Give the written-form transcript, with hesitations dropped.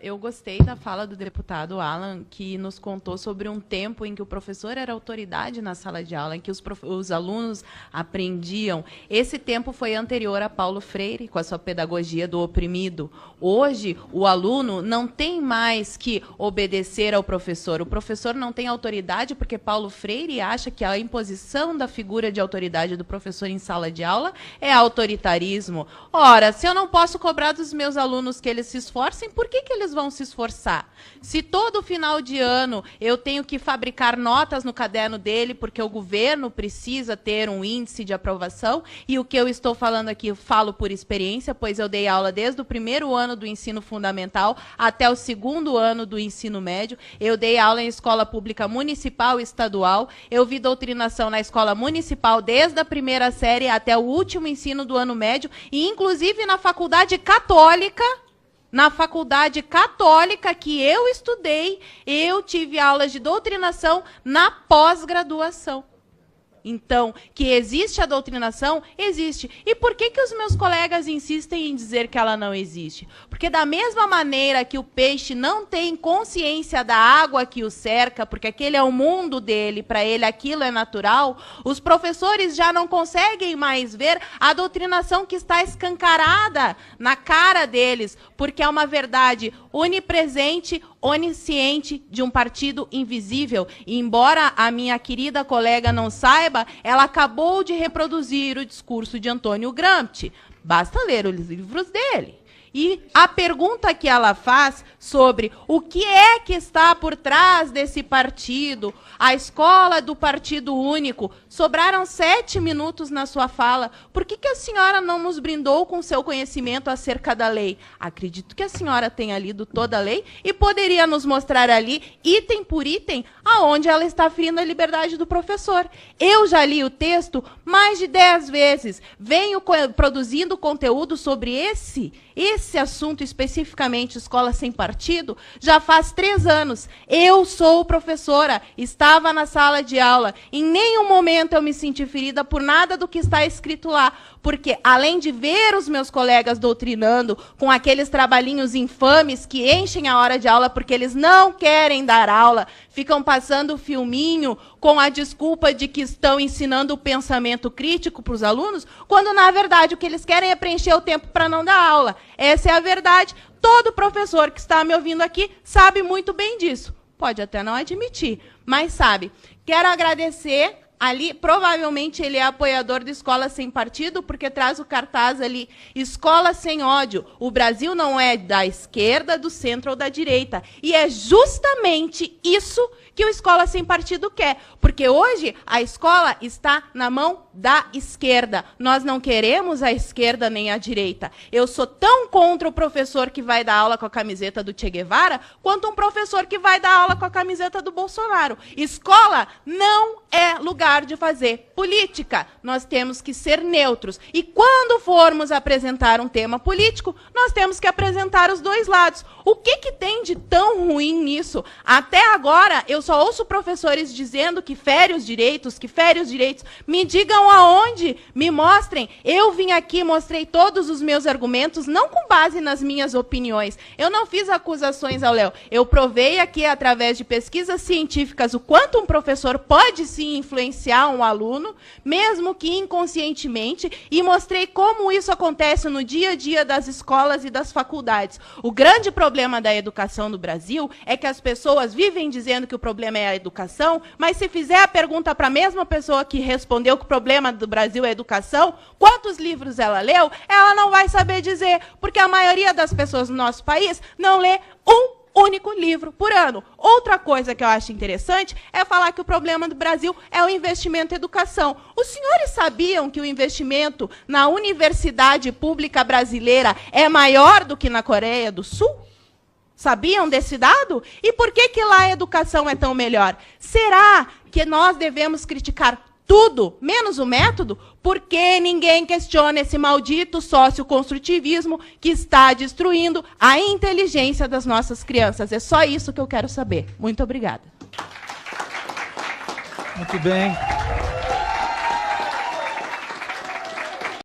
Eu gostei da fala do deputado Alan, que nos contou sobre um tempo em que o professor era autoridade na sala de aula, em que os alunos aprendiam. Esse tempo foi anterior a Paulo Freire, com a sua pedagogia do oprimido. Hoje, o aluno não tem mais que obedecer ao professor. O professor não tem autoridade porque Paulo Freire acha que a imposição da figura de autoridade do professor em sala de aula é autoritarismo. Ora, se eu não posso cobrar dos meus alunos que eles se esforcem, por que eles vão se esforçar? Se todo final de ano eu tenho que fabricar notas no caderno dele, porque o governo precisa ter um índice de aprovação, e o que eu estou falando aqui eu falo por experiência, pois eu dei aula desde o primeiro ano do ensino fundamental até o segundo ano do ensino médio. Eu dei aula em escola pública municipal e estadual. Eu vi doutrinação na escola municipal desde a primeira série até o último ensino do ano médio, e inclusive na faculdade católica. Na faculdade católica que eu estudei, eu tive aulas de doutrinação na pós-graduação. Então, que existe a doutrinação, existe. E por que os meus colegas insistem em dizer que ela não existe? Porque da mesma maneira que o peixe não tem consciência da água que o cerca, porque aquele é o mundo dele, para ele aquilo é natural, os professores já não conseguem mais ver a doutrinação que está escancarada na cara deles, porque é uma verdade onipresente, onisciente de um partido invisível. E embora a minha querida colega não saiba, ela acabou de reproduzir o discurso de Antônio Gramsci. Basta ler os livros dele. E a pergunta que ela faz sobre o que é que está por trás desse partido, a escola do Partido Único, sobraram 7 minutos na sua fala. Por que a senhora não nos brindou com seu conhecimento acerca da lei? Acredito que a senhora tenha lido toda a lei e poderia nos mostrar ali, item por item, aonde ela está ferindo a liberdade do professor. Eu já li o texto mais de 10 vezes. Venho produzindo conteúdo sobre esse assunto especificamente, escola sem partido, já faz 3 anos. Eu sou professora, estava na sala de aula. Em nenhum momento eu me senti ferida por nada do que está escrito lá. Porque, além de ver os meus colegas doutrinando com aqueles trabalhinhos infames que enchem a hora de aula porque eles não querem dar aula, ficam passando filminho com a desculpa de que estão ensinando o pensamento crítico para os alunos, quando, na verdade, o que eles querem é preencher o tempo para não dar aula. Essa é a verdade. Todo professor que está me ouvindo aqui sabe muito bem disso. Pode até não admitir, mas sabe. Quero agradecer. Ali, provavelmente, ele é apoiador de Escola Sem Partido, porque traz o cartaz ali, Escola Sem Ódio. O Brasil não é da esquerda, do centro ou da direita. E é justamente isso que o Escola Sem Partido quer. Porque hoje a escola está na mão da esquerda. Nós não queremos a esquerda nem a direita. Eu sou tão contra o professor que vai dar aula com a camiseta do Che Guevara, quanto um professor que vai dar aula com a camiseta do Bolsonaro. Escola não é lugar de fazer política. Nós temos que ser neutros. E quando formos apresentar um tema político, nós temos que apresentar os dois lados. O que tem de tão ruim nisso? Até agora, eu só ouço professores dizendo que fere os direitos, que fere os direitos. Me digam aonde, me mostrem. Eu vim aqui, mostrei todos os meus argumentos, não com base nas minhas opiniões. Eu não fiz acusações ao Léo. Eu provei aqui, através de pesquisas científicas, o quanto um professor pode sim influenciar um aluno, mesmo que inconscientemente, e mostrei como isso acontece no dia a dia das escolas e das faculdades. O grande problema da educação no Brasil é que as pessoas vivem dizendo que o problema é a educação, mas se fizer a pergunta para a mesma pessoa que respondeu que o problema do Brasil é a educação, quantos livros ela leu, ela não vai saber dizer, porque a maioria das pessoas no nosso país não lê um único livro por ano. Outra coisa que eu acho interessante é falar que o problema do Brasil é o investimento em educação. Os senhores sabiam que o investimento na universidade pública brasileira é maior do que na Coreia do Sul? Sabiam desse dado? E por que lá a educação é tão melhor? Será que nós devemos criticar tudo, menos o método? Porque ninguém questiona esse maldito socioconstrutivismo que está destruindo a inteligência das nossas crianças. É só isso que eu quero saber. Muito obrigada. Muito bem.